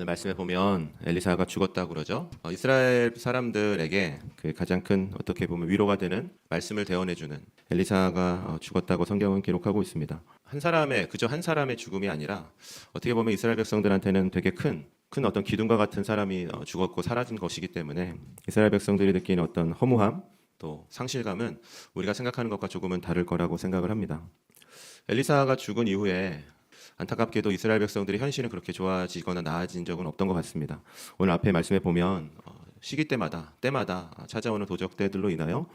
오늘 말씀에 보면 엘리사가 죽었다고 그러죠. 이스라엘 사람들에게 그 가장 큰 어떻게 보면 위로가 되는 말씀을 대언해주는 엘리사가 죽었다고 성경은 기록하고 있습니다. 그저 한 사람의 죽음이 아니라 어떻게 보면 이스라엘 백성들한테는 되게 큰 어떤 기둥과 같은 사람이 죽었고 사라진 것이기 때문에 이스라엘 백성들이 느끼는 어떤 허무함 또 상실감은 우리가 생각하는 것과 조금은 다를 거라고 생각을 합니다. 엘리사가 죽은 이후에 안타깝게도 이스라엘 백성들의 현실은 그렇게 좋아지거나 나아진 적은 없던 것 같습니다. 오늘 앞에 말씀에 보면 시기 때마다 찾아오는 도적들로 인하여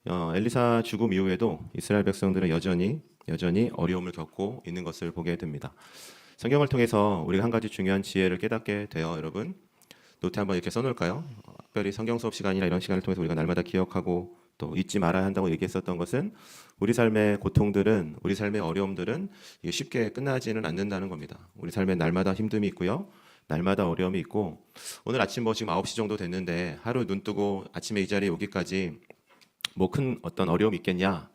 엘리사 죽음 이후에도 이스라엘 백성들은 여전히 어려움을 겪고 있는 것을 보게 됩니다. 성경을 통해서 우리가 한 가지 중요한 지혜를 깨닫게 돼요. 여러분 노트 한번 이렇게 써놓을까요? 특별히 성경 수업 시간이나 이런 시간을 통해서 우리가 날마다 기억하고 또 잊지 말아야 한다고 얘기했었던 것은 우리 삶의 고통들은, 우리 삶의 어려움들은 이게 쉽게 끝나지는 않는다는 겁니다. 우리 삶에 날마다 힘듦이 있고요, 날마다 어려움이 있고, 오늘 아침 지금 9시 정도 됐는데 하루 눈 뜨고 아침에 이 자리에 오기까지 큰 어떤 어려움이 있겠냐,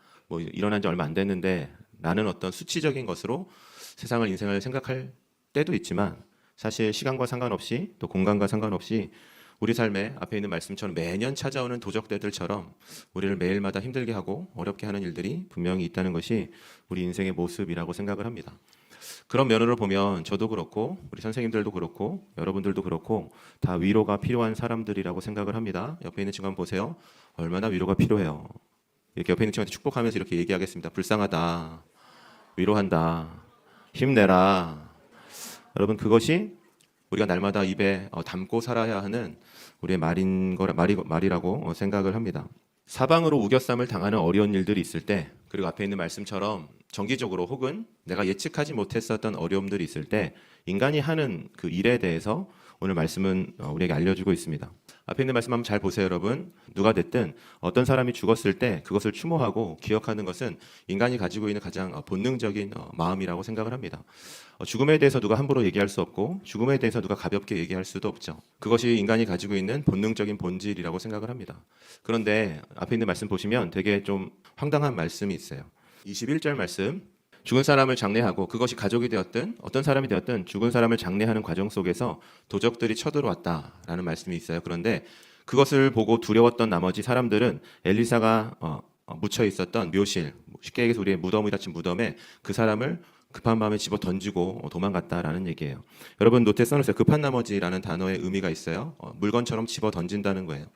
일어난 지 얼마 안 됐는데 나는 어떤 수치적인 것으로 인생을 생각할 때도 있지만, 사실 시간과 상관없이 또 공간과 상관없이 우리 삶에 앞에 있는 말씀처럼 매년 찾아오는 도적들처럼 우리를 매일마다 힘들게 하고 어렵게 하는 일들이 분명히 있다는 것이 우리 인생의 모습이라고 생각을 합니다. 그런 면으로 보면 저도 그렇고 우리 선생님들도 그렇고 여러분들도 그렇고 다 위로가 필요한 사람들이라고 생각을 합니다. 옆에 있는 친구 한번 보세요. 얼마나 위로가 필요해요. 이렇게 옆에 있는 친구한테 축복하면서 이렇게 얘기하겠습니다. 불쌍하다, 위로한다, 힘내라. 여러분 그것이 우리가 날마다 입에 담고 살아야 하는 우리의 말이라고 생각을 합니다. 사방으로 우겨쌈을 당하는 어려운 일들이 있을 때, 그리고 앞에 있는 말씀처럼 정기적으로 혹은 내가 예측하지 못했었던 어려움들이 있을 때 인간이 하는 그 일에 대해서 오늘 말씀은 우리에게 알려주고 있습니다. 앞에 있는 말씀 한번 잘 보세요, 여러분. 누가 됐든 어떤 사람이 죽었을 때 그것을 추모하고 기억하는 것은 인간이 가지고 있는 가장 본능적인 마음이라고 생각을 합니다. 죽음에 대해서 누가 함부로 얘기할 수 없고 죽음에 대해서 누가 가볍게 얘기할 수도 없죠. 그것이 인간이 가지고 있는 본능적인 본질이라고 생각을 합니다. 그런데 앞에 있는 말씀 보시면 되게 좀 황당한 말씀이 있어요. 21절 말씀, 죽은 사람을 장례하고 그것이 가족이 되었든 어떤 사람이 되었든 죽은 사람을 장례하는 과정 속에서 도적들이 쳐들어왔다라는 말씀이 있어요. 그런데 그것을 보고 두려웠던 나머지 사람들은 엘리사가 묻혀 있었던 묘실, 쉽게 얘기해서 우리의 무덤이라 친 무덤에 그 사람을 급한 마음에 집어 던지고 도망갔다라는 얘기예요. 여러분 노트에 써놓으세요. 급한 나머지라는 단어의 의미가 있어요. 물건처럼 집어 던진다는 거예요.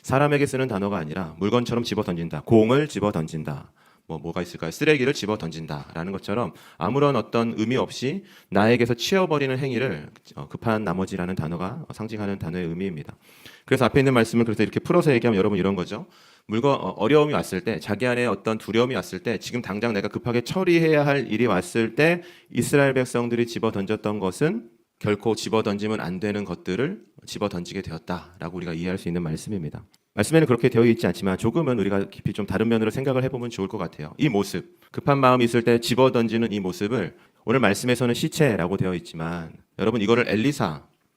사람에게 쓰는 단어가 아니라 물건처럼 집어 던진다. 공을 집어 던진다. 뭐가 있을까요? 쓰레기를 집어 던진다라는 것처럼 아무런 어떤 의미 없이 나에게서 치워버리는 행위를 급한 나머지라는 단어가 상징하는 단어의 의미입니다. 그래서 앞에 있는 말씀을 그래서 이렇게 풀어서 얘기하면 여러분 이런 거죠. 어려움이 왔을 때, 자기 안에 어떤 두려움이 왔을 때, 지금 당장 내가 급하게 처리해야 할 일이 왔을 때 이스라엘 백성들이 집어 던졌던 것은 결코 집어 던지면 안 되는 것들을 집어 던지게 되었다라고 우리가 이해할 수 있는 말씀입니다. 말씀에는 그렇게 되어 있지 않지만 조금은 우리가 깊이 좀 다른 면으로 생각을 해보면 좋을 것 같아요. 이 모습, 급한 마음이 있을 때 집어 던지는 이 모습을 오늘 말씀에서는 시체라고 되어 있지만 여러분 이거를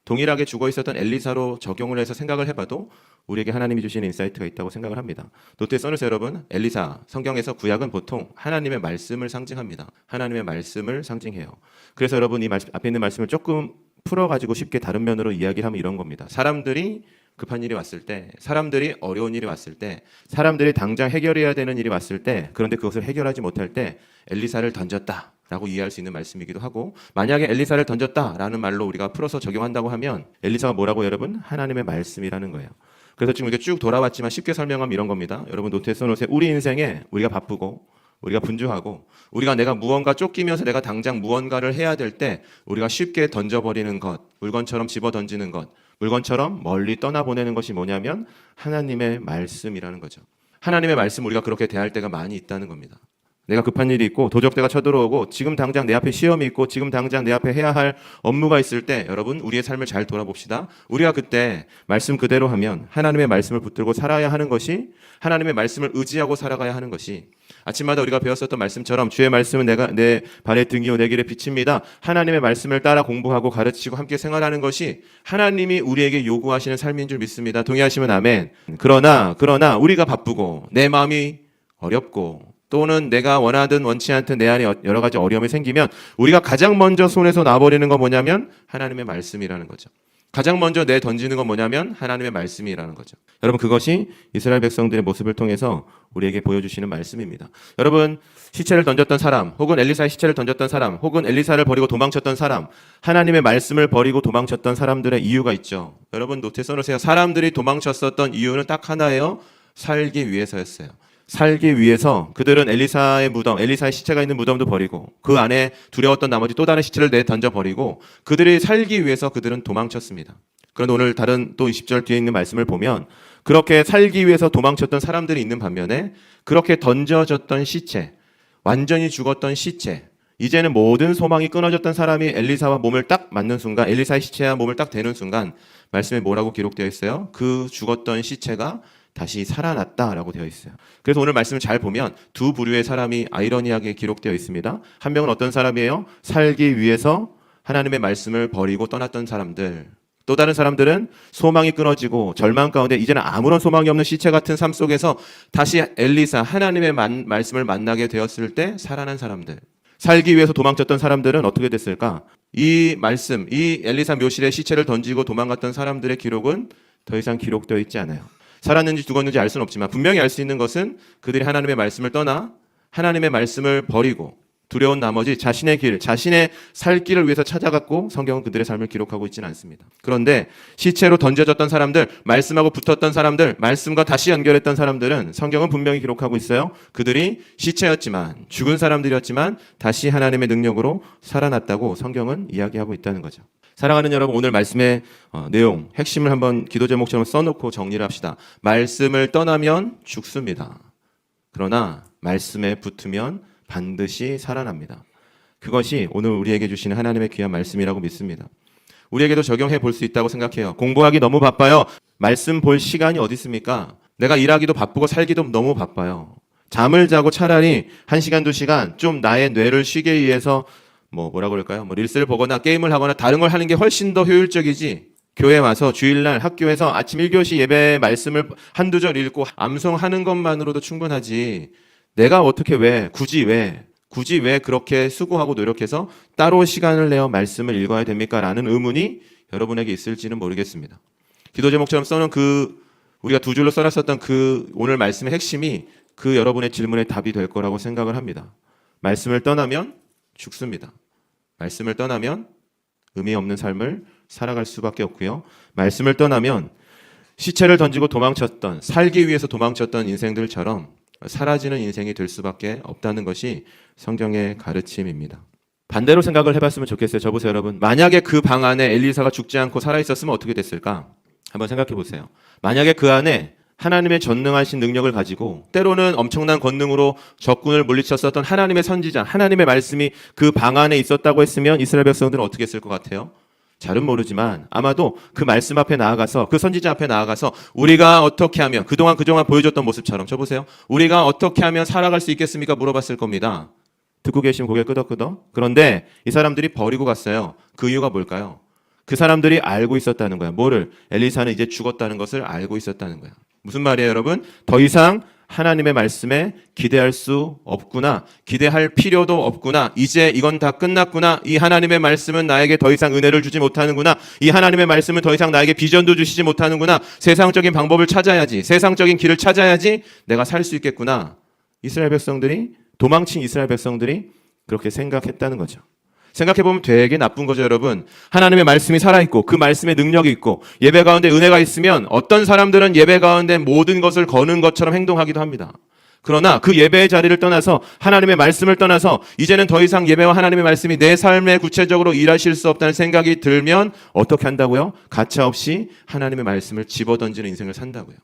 동일하게 죽어 있었던 엘리사로 적용을 해서 생각을 해봐도 우리에게 하나님이 주시는 인사이트가 있다고 생각을 합니다. 노트에 써놓으세요, 여러분. 엘리사, 성경에서 구약은 보통 하나님의 말씀을 상징합니다. 하나님의 말씀을 상징해요. 그래서 여러분 이 앞에 있는 말씀을 조금 풀어가지고 쉽게 다른 면으로 이야기를 하면 이런 겁니다. 사람들이 급한 일이 왔을 때, 사람들이 어려운 일이 왔을 때, 사람들이 당장 해결해야 되는 일이 왔을 때, 그런데 그것을 해결하지 못할 때 엘리사를 던졌다 라고 이해할 수 있는 말씀이기도 하고, 만약에 엘리사를 던졌다라는 말로 우리가 풀어서 적용한다고 하면 엘리사가 뭐라고 여러분? 하나님의 말씀이라는 거예요. 그래서 지금 이렇게 쭉 돌아왔지만 쉽게 설명하면 이런 겁니다. 여러분 노트에 써놓으세요. 우리 인생에 우리가 바쁘고 우리가 분주하고 내가 무언가 쫓기면서 내가 당장 무언가를 해야 될 때 우리가 쉽게 던져버리는 것, 물건처럼 집어 던지는 것, 물건처럼 멀리 떠나보내는 것이 뭐냐면 하나님의 말씀이라는 거죠. 하나님의 말씀 우리가 그렇게 대할 때가 많이 있다는 겁니다. 내가 급한 일이 있고 도적대가 쳐들어오고 지금 당장 내 앞에 시험이 있고 지금 당장 내 앞에 해야 할 업무가 있을 때 여러분 우리의 삶을 잘 돌아봅시다. 우리가 그때 말씀 그대로 하면 하나님의 말씀을 붙들고 살아야 하는 것이, 하나님의 말씀을 의지하고 살아가야 하는 것이, 아침마다 우리가 배웠었던 말씀처럼 주의 말씀은 내 발의 등이요 내 길의 빛입니다. 하나님의 말씀을 따라 공부하고 가르치고 함께 생활하는 것이 하나님이 우리에게 요구하시는 삶인 줄 믿습니다. 동의하시면 아멘. 그러나 우리가 바쁘고 내 마음이 어렵고 또는 내가 원하든 원치 않든 내 안에 여러 가지 어려움이 생기면 우리가 가장 먼저 손에서 놔버리는 건 뭐냐면 하나님의 말씀이라는 거죠. 가장 먼저 던지는 건 뭐냐면 하나님의 말씀이라는 거죠. 여러분, 그것이 이스라엘 백성들의 모습을 통해서 우리에게 보여주시는 말씀입니다. 여러분, 시체를 던졌던 사람, 혹은 엘리사의 시체를 던졌던 사람, 혹은 엘리사를 버리고 도망쳤던 사람, 하나님의 말씀을 버리고 도망쳤던 사람들의 이유가 있죠. 여러분, 노트에 써놓으세요. 사람들이 도망쳤었던 이유는 딱 하나예요. 살기 위해서였어요. 살기 위해서 그들은 엘리사의 무덤, 엘리사의 시체가 있는 무덤도 버리고 그 안에 두려웠던 나머지 또 다른 시체를 던져 버리고 그들이 살기 위해서 그들은 도망쳤습니다. 그런데 오늘 다른 또 20절 뒤에 있는 말씀을 보면 그렇게 살기 위해서 도망쳤던 사람들이 있는 반면에 그렇게 던져졌던 시체, 완전히 죽었던 시체, 이제는 모든 소망이 끊어졌던 사람이 엘리사와 몸을 딱 맞는 순간, 엘리사의 시체와 몸을 딱 대는 순간 말씀에 뭐라고 기록되어 있어요? 그 죽었던 시체가 다시 살아났다라고 되어 있어요. 그래서 오늘 말씀을 잘 보면 두 부류의 사람이 아이러니하게 기록되어 있습니다. 한 명은 어떤 사람이에요? 살기 위해서 하나님의 말씀을 버리고 떠났던 사람들. 또 다른 사람들은 소망이 끊어지고 절망 가운데 이제는 아무런 소망이 없는 시체 같은 삶 속에서 다시 엘리사, 하나님의 말씀을 만나게 되었을 때 살아난 사람들. 살기 위해서 도망쳤던 사람들은 어떻게 됐을까? 이 말씀, 이 엘리사 묘실에 시체를 던지고 도망갔던 사람들의 기록은 더 이상 기록되어 있지 않아요. 살았는지 죽었는지 알 수는 없지만 분명히 알 수 있는 것은 그들이 하나님의 말씀을 떠나 하나님의 말씀을 버리고 두려운 나머지 자신의 길, 자신의 살 길을 위해서 찾아갔고 성경은 그들의 삶을 기록하고 있지는 않습니다. 그런데 시체로 던져졌던 사람들, 말씀하고 붙었던 사람들, 말씀과 다시 연결했던 사람들은 성경은 분명히 기록하고 있어요. 그들이 시체였지만, 죽은 사람들이었지만 다시 하나님의 능력으로 살아났다고 성경은 이야기하고 있다는 거죠. 사랑하는 여러분, 오늘 말씀의 내용, 핵심을 한번 기도 제목처럼 써놓고 정리를 합시다. 말씀을 떠나면 죽습니다. 그러나 말씀에 붙으면 반드시 살아납니다. 그것이 오늘 우리에게 주시는 하나님의 귀한 말씀이라고 믿습니다. 우리에게도 적용해 볼 수 있다고 생각해요. 공부하기 너무 바빠요. 말씀 볼 시간이 어디 있습니까? 내가 일하기도 바쁘고 살기도 너무 바빠요. 잠을 자고 차라리 1시간, 2시간 좀 나의 뇌를 쉬게 위해서 뭐라 그럴까요? 릴스를 보거나 게임을 하거나 다른 걸 하는 게 훨씬 더 효율적이지. 교회 와서 주일날 학교에서 아침 1교시 예배 말씀을 한두 절 읽고 암송하는 것만으로도 충분하지. 내가 어떻게 굳이 왜 그렇게 수고하고 노력해서 따로 시간을 내어 말씀을 읽어야 됩니까? 라는 의문이 여러분에게 있을지는 모르겠습니다. 기도 제목처럼 써놓은 우리가 두 줄로 써놨었던 오늘 말씀의 핵심이 여러분의 질문의 답이 될 거라고 생각을 합니다. 말씀을 떠나면 죽습니다. 말씀을 떠나면 의미 없는 삶을 살아갈 수밖에 없고요. 말씀을 떠나면 시체를 던지고 도망쳤던, 살기 위해서 도망쳤던 인생들처럼 사라지는 인생이 될 수밖에 없다는 것이 성경의 가르침입니다. 반대로 생각을 해봤으면 좋겠어요. 저 보세요, 여러분. 만약에 그 방 안에 엘리사가 죽지 않고 살아있었으면 어떻게 됐을까? 한번 생각해 보세요. 만약에 그 안에 하나님의 전능하신 능력을 가지고 때로는 엄청난 권능으로 적군을 물리쳤었던 하나님의 선지자, 하나님의 말씀이 그 방 안에 있었다고 했으면 이스라엘 백성들은 어떻게 했을 것 같아요? 잘은 모르지만 아마도 그 말씀 앞에 나아가서 그 선지자 앞에 나아가서 우리가 어떻게 하면 그동안 보여줬던 모습처럼 쳐보세요. 우리가 어떻게 하면 살아갈 수 있겠습니까? 물어봤을 겁니다. 듣고 계시면 고개 끄덕끄덕. 그런데 이 사람들이 버리고 갔어요. 그 이유가 뭘까요? 그 사람들이 알고 있었다는 거야. 뭐를? 엘리사는 이제 죽었다는 것을 알고 있었다는 거야. 무슨 말이에요, 여러분? 더 이상 하나님의 말씀에 기대할 수 없구나. 기대할 필요도 없구나. 이제 이건 다 끝났구나. 이 하나님의 말씀은 나에게 더 이상 은혜를 주지 못하는구나. 이 하나님의 말씀은 더 이상 나에게 비전도 주시지 못하는구나. 세상적인 방법을 찾아야지. 세상적인 길을 찾아야지 내가 살 수 있겠구나. 도망친 이스라엘 백성들이 그렇게 생각했다는 거죠. 생각해보면 되게 나쁜 거죠, 여러분. 하나님의 말씀이 살아있고 그 말씀에 능력이 있고 예배 가운데 은혜가 있으면 어떤 사람들은 예배 가운데 모든 것을 거는 것처럼 행동하기도 합니다. 그러나 그 예배의 자리를 떠나서 하나님의 말씀을 떠나서 이제는 더 이상 예배와 하나님의 말씀이 내 삶에 구체적으로 일하실 수 없다는 생각이 들면 어떻게 한다고요? 가차없이 하나님의 말씀을 집어던지는 인생을 산다고요.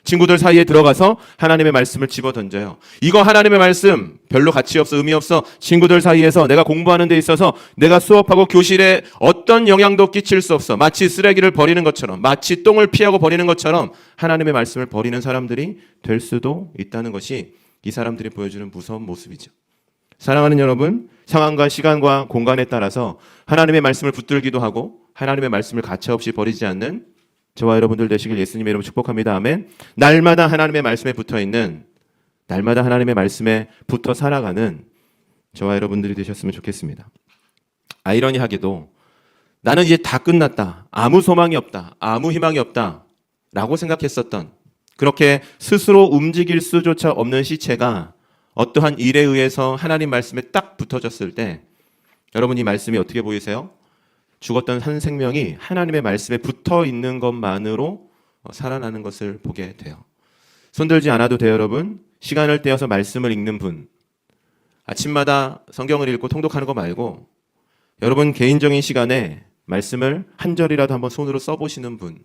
친구들 사이에 들어가서 하나님의 말씀을 집어던져요. 이거 하나님의 말씀 별로 가치 없어, 의미 없어. 친구들 사이에서 내가 공부하는 데 있어서 내가 수업하고 교실에 어떤 영향도 끼칠 수 없어. 마치 쓰레기를 버리는 것처럼, 마치 똥을 피하고 버리는 것처럼 하나님의 말씀을 버리는 사람들이 될 수도 있다는 것이 이 사람들이 보여주는 무서운 모습이죠. 사랑하는 여러분, 상황과 시간과 공간에 따라서 하나님의 말씀을 붙들기도 하고 하나님의 말씀을 가차없이 버리지 않는 저와 여러분들 되시길 예수님의 이름으로 축복합니다. 아멘. 날마다 하나님의 말씀에 붙어있는 날마다 하나님의 말씀에 붙어 살아가는 저와 여러분들이 되셨으면 좋겠습니다. 아이러니하게도 나는 이제 다 끝났다, 아무 소망이 없다, 아무 희망이 없다 라고 생각했었던, 그렇게 스스로 움직일 수조차 없는 시체가 어떠한 일에 의해서 하나님 말씀에 딱 붙어졌을 때 여러분 이 말씀이 어떻게 보이세요? 죽었던 한 생명이 하나님의 말씀에 붙어 있는 것만으로 살아나는 것을 보게 돼요. 손들지 않아도 돼요. 여러분, 시간을 떼어서 말씀을 읽는 분, 아침마다 성경을 읽고 통독하는 거 말고 여러분 개인적인 시간에 말씀을 한 절이라도 한번 손으로 써보시는 분,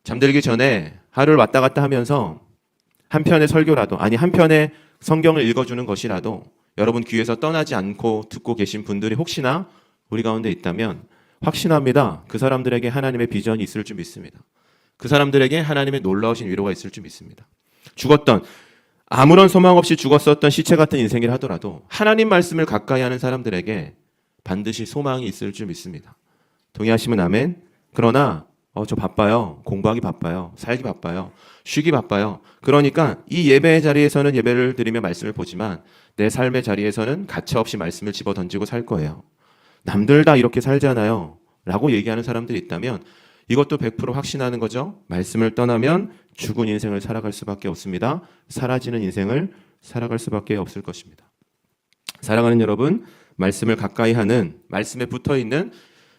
잠들기 전에 하루를 왔다 갔다 하면서 한 편의 설교라도, 아니 한 편의 성경을 읽어주는 것이라도 여러분 귀에서 떠나지 않고 듣고 계신 분들이 혹시나 우리 가운데 있다면 확신합니다. 그 사람들에게 하나님의 비전이 있을 줄 믿습니다. 그 사람들에게 하나님의 놀라우신 위로가 있을 줄 믿습니다. 죽었던, 아무런 소망 없이 죽었었던 시체 같은 인생이라 하더라도 하나님 말씀을 가까이 하는 사람들에게 반드시 소망이 있을 줄 믿습니다. 동의하시면 아멘. 그러나 저 바빠요. 공부하기 바빠요. 살기 바빠요. 쉬기 바빠요. 그러니까 이 예배의 자리에서는 예배를 드리며 말씀을 보지만 내 삶의 자리에서는 가차없이 말씀을 집어던지고 살 거예요. 남들 다 이렇게 살잖아요 라고 얘기하는 사람들이 있다면 이것도 100% 확신하는 거죠. 말씀을 떠나면 죽은 인생을 살아갈 수밖에 없습니다. 사라지는 인생을 살아갈 수밖에 없을 것입니다. 사랑하는 여러분, 말씀을 가까이 하는, 말씀에 붙어있는,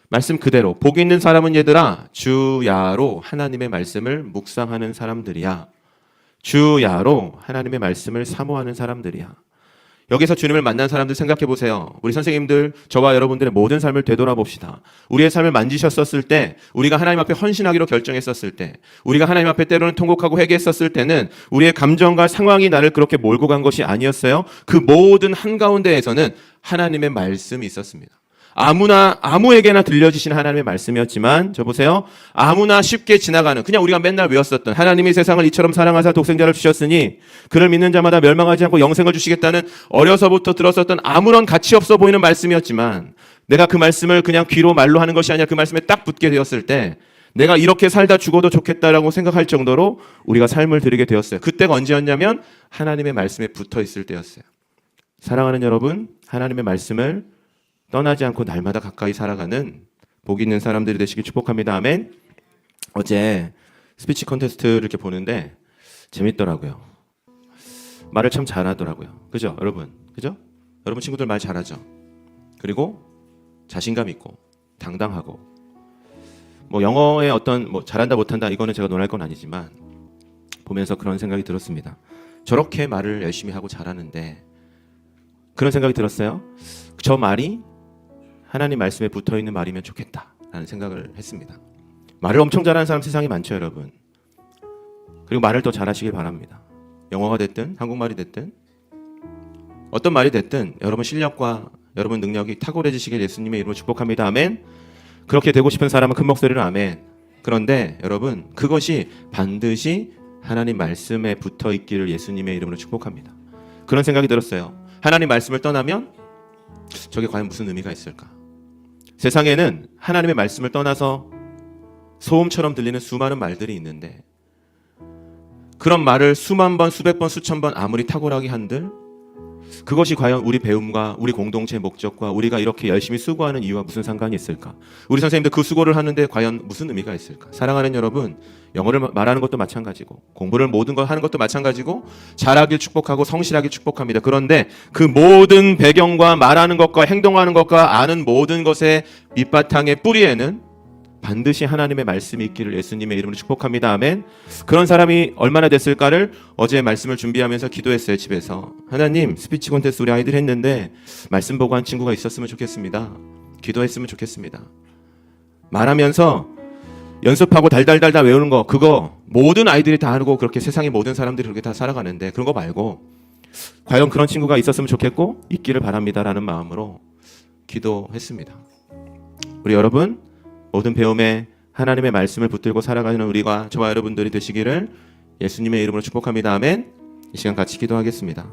말씀 그대로 복 있는 사람은 얘들아 주야로 하나님의 말씀을 묵상하는 사람들이야. 주야로 하나님의 말씀을 사모하는 사람들이야. 여기서 주님을 만난 사람들 생각해 보세요. 우리 선생님들, 저와 여러분들의 모든 삶을 되돌아봅시다. 우리의 삶을 만지셨었을 때, 우리가 하나님 앞에 헌신하기로 결정했었을 때, 우리가 하나님 앞에 때로는 통곡하고 회개했었을 때는 우리의 감정과 상황이 나를 그렇게 몰고 간 것이 아니었어요. 그 모든 한가운데에서는 하나님의 말씀이 있었습니다. 아무에게나 들려주시는 하나님의 말씀이었지만, 저 보세요. 아무나 쉽게 지나가는, 그냥 우리가 맨날 외웠었던, 하나님이 세상을 이처럼 사랑하사 독생자를 주셨으니 그를 믿는 자마다 멸망하지 않고 영생을 주시겠다는 어려서부터 들었었던 아무런 가치 없어 보이는 말씀이었지만, 내가 그 말씀을 그냥 귀로 말로 하는 것이 아니라 그 말씀에 딱 붙게 되었을 때 내가 이렇게 살다 죽어도 좋겠다라고 생각할 정도로 우리가 삶을 드리게 되었어요. 그때가 언제였냐면 하나님의 말씀에 붙어 있을 때였어요. 사랑하는 여러분, 하나님의 말씀을 떠나지 않고 날마다 가까이 살아가는 복 있는 사람들이 되시길 축복합니다. 아멘. 어제 스피치 콘테스트를 이렇게 보는데 재밌더라고요. 말을 참 잘하더라고요. 그죠? 여러분. 그죠? 여러분 친구들 말 잘하죠? 그리고 자신감 있고 당당하고, 뭐 영어에 어떤 잘한다 못한다 이거는 제가 논할 건 아니지만 보면서 그런 생각이 들었습니다. 저렇게 말을 열심히 하고 잘하는데 그런 생각이 들었어요. 저 말이 하나님 말씀에 붙어있는 말이면 좋겠다라는 생각을 했습니다. 말을 엄청 잘하는 사람 세상에 많죠, 여러분. 그리고 말을 더 잘하시길 바랍니다. 영어가 됐든 한국말이 됐든 어떤 말이 됐든 여러분 실력과 여러분 능력이 탁월해지시길 예수님의 이름으로 축복합니다. 아멘. 그렇게 되고 싶은 사람은 큰 목소리로 아멘. 그런데 여러분 그것이 반드시 하나님 말씀에 붙어있기를 예수님의 이름으로 축복합니다. 그런 생각이 들었어요. 하나님 말씀을 떠나면 저게 과연 무슨 의미가 있을까? 세상에는 하나님의 말씀을 떠나서 소음처럼 들리는 수많은 말들이 있는데 그런 말을 수만 번, 수백 번, 수천 번 아무리 탁월하게 한들 그것이 과연 우리 배움과 우리 공동체의 목적과 우리가 이렇게 열심히 수고하는 이유와 무슨 상관이 있을까? 우리 선생님들 그 수고를 하는데 과연 무슨 의미가 있을까? 사랑하는 여러분, 영어를 말하는 것도 마찬가지고 공부를 모든 걸 하는 것도 마찬가지고 잘하길 축복하고 성실하길 축복합니다. 그런데 그 모든 배경과 말하는 것과 행동하는 것과 아는 모든 것의 밑바탕의 뿌리에는 반드시 하나님의 말씀이 있기를 예수님의 이름으로 축복합니다. 아멘. 그런 사람이 얼마나 됐을까를 어제 말씀을 준비하면서 기도했어요. 집에서. 하나님, 스피치 콘테스트 우리 아이들 했는데 말씀 보고 한 친구가 있었으면 좋겠습니다. 기도했으면 좋겠습니다. 말하면서 연습하고 달달달달 외우는 거, 그거 모든 아이들이 다 하고 그렇게 세상의 모든 사람들이 그렇게 다 살아가는데 그런 거 말고 과연 그런 친구가 있었으면 좋겠고 있기를 바랍니다라는 마음으로 기도했습니다. 우리 여러분, 모든 배움에 하나님의 말씀을 붙들고 살아가는 우리가, 저와 여러분들이 되시기를 예수님의 이름으로 축복합니다. 아멘. 이 시간 같이 기도하겠습니다.